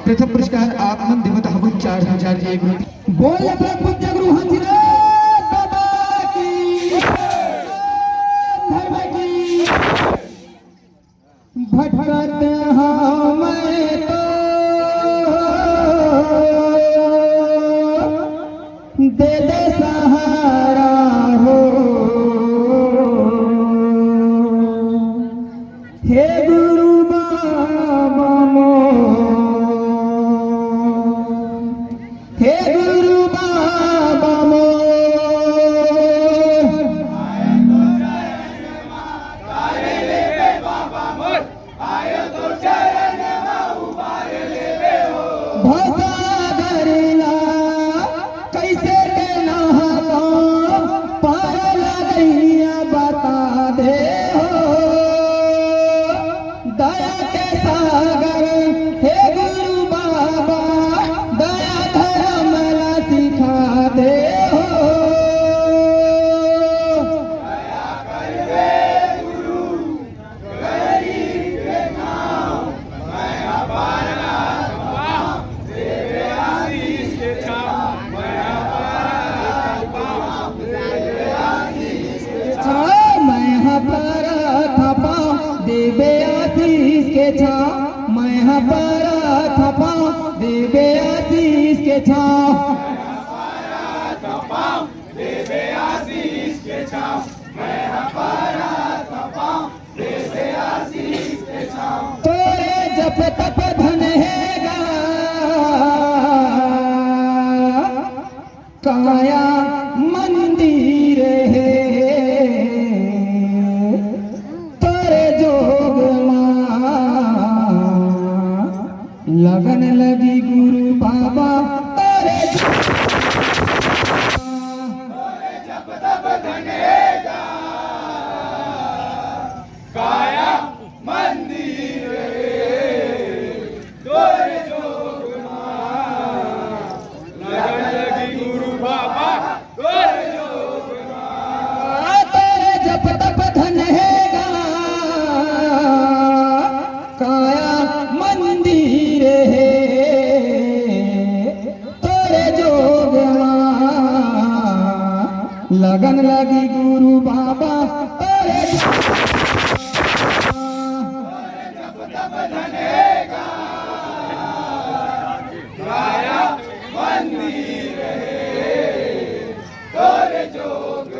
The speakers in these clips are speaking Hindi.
प्रथम पुरस्कार आत्मन देवता हवन 4001 रुपये। बोल अपने पूज्य गुरु हंसराज बाबा की धर्म की। भटकत हाँ मैं तो दे दे सहारा हो। हे गुरु बाबा हे गुरु बाबा मोर। भसा धरला कैसे के नहा पार लगैया बता दे हो। दया के सागर हे गुरु बाबा दया धर्म ला सिखा दे हो। मैं पर थपा देवे आशीष के छा। मैं पर थपा देवे आशीष के छा। तोरे जप तप धन हैगा काया मंदिर है। तोरे जोग लगन लगी गुरु बाबा तोरे जप तप धनेगा काया मंदिर तोरे जोग लगन लगी गुरु बाबा तोरे जोग तोरे जप तप धन हैगा काया मंदिर है। तोरे जोग लगन लगी गुरु बाबा तोरे जप तप धनेगा काया मंदिर तोरे जोग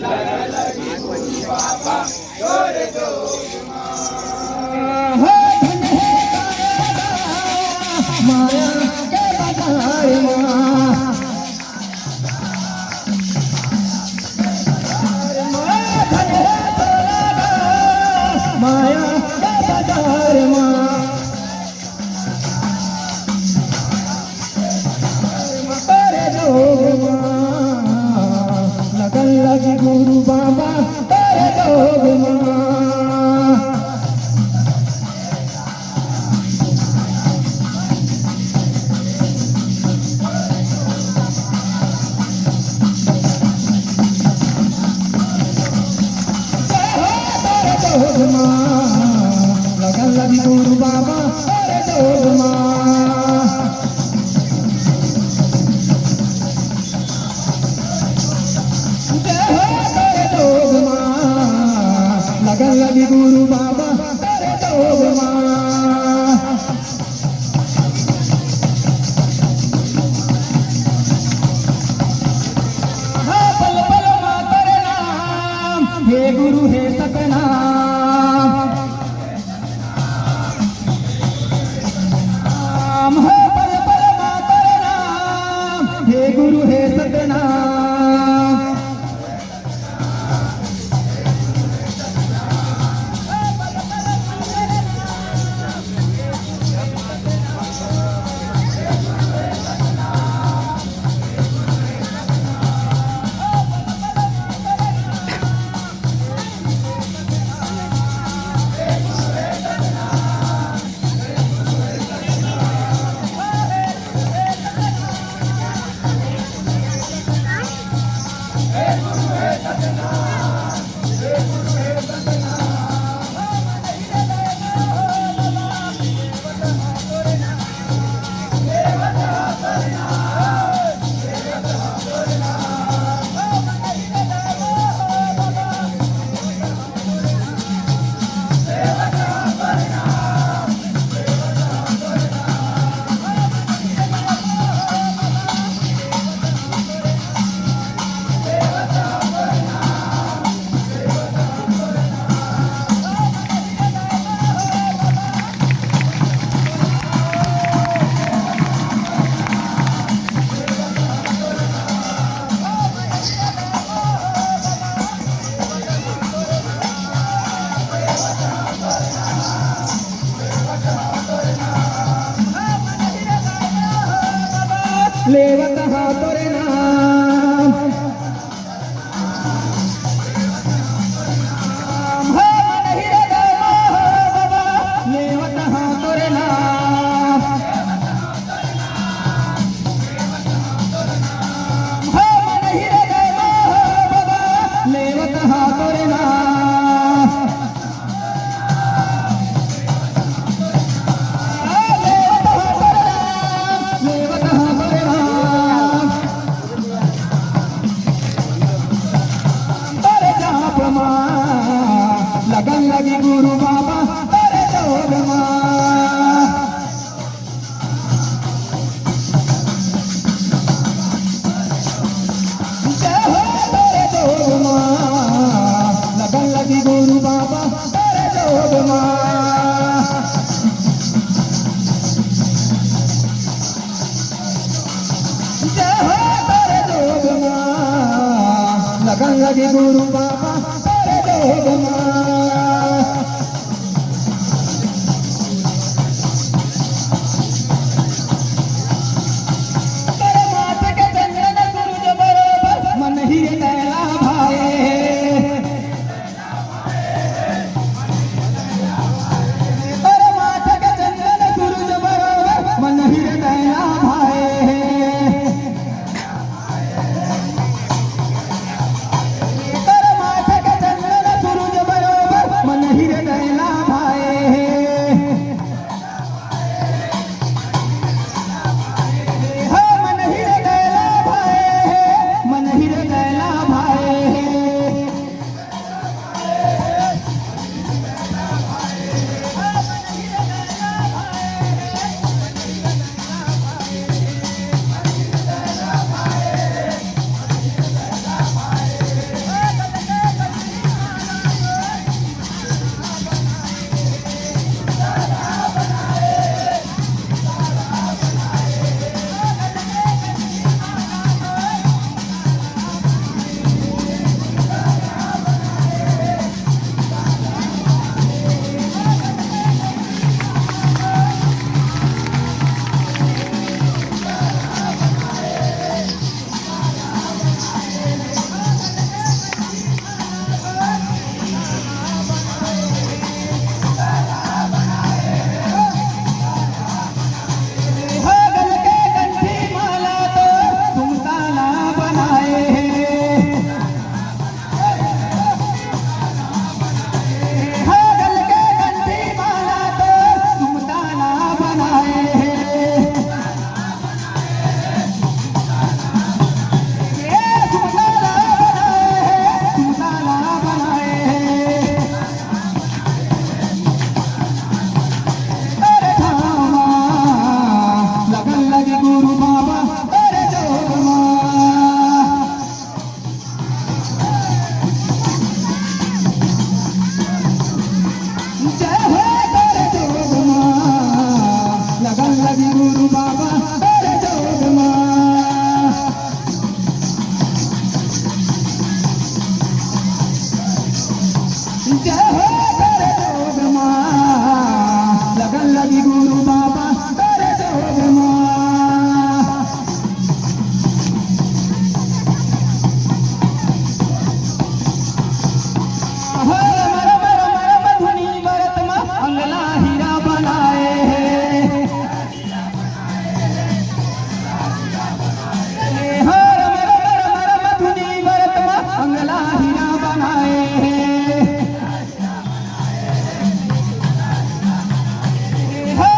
लगन लगी गुरु बाबा तोरे जोग हो धन है माया के बदार माया के बदार तोरे जोग लगन लगी गुरु बाबा तोरे जोग लगन लगी गुरु बाबा तोरे जोग लगन लगी गुरु बाबा तोरे जोग पल पल तेरे नाम हे गुरु हे सतनाम। हे पल पल तेरे नाम हे गुरु हे सतनाम। लेवत हा तोरे नाम हो मन हृदय बाबा लेवत हा तोरे नाम हो मन हृदय बाबा लेवत हा तोरे नाम लेवत हा तोरे नाम अरे जाप मां लगन लगी गुरु बाबा अरे जोग मां जय हो तेरे जोग मां लगन लगी गुरु बाबा तेरे जोग मां जय हो तेरे जोग मां लगन लगी गुरु बाबा तेरे जोग मां तेरे माथे के चंदन सूरज बरोबर मन ही कैला भाए तेरे माथे के चंदन सूरज बरोबर मन ही कैला भाए तेरे माथे के चंदन सूरज बरोबर मन ही कैला भाए हो मन ही कैला भाए मन ही कैला भाए हो गल के कंठी माला तो तुम ताला बनाए हो गल के कंठी माला तो तुम ताला बनाए तुम ताला बनाए अरे धामा लगन लगी गुरु बाबा अरे जोग मां जय हो तेरे जोग मां लगन लगी गुरु बाबा अरे जोग मां जय हो तेरे जोग मां लगन लगी गुरु बाबा तेरे जोग मां हो रम रम रम रम धुनी भरत मां अंगला हीरा बनाए हो रम रम रम रम धुनी भरत मां अंगला हीरा बनाए हो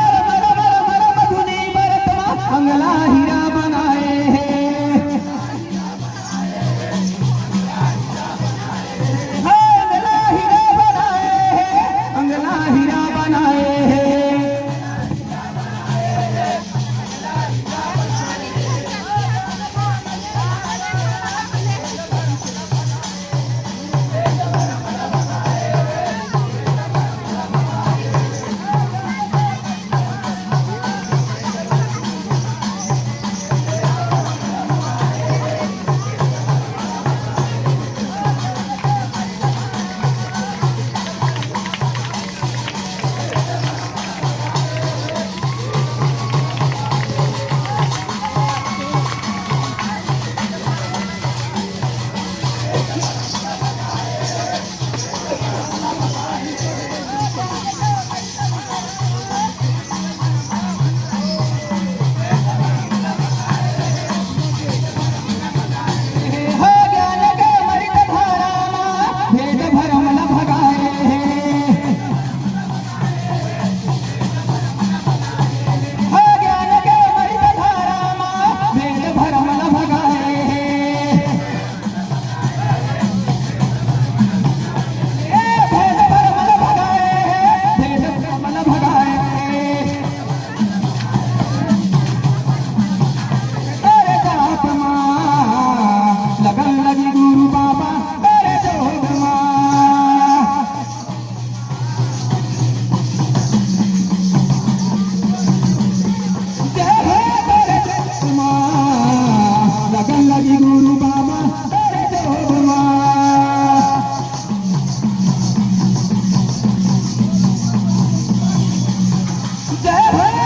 है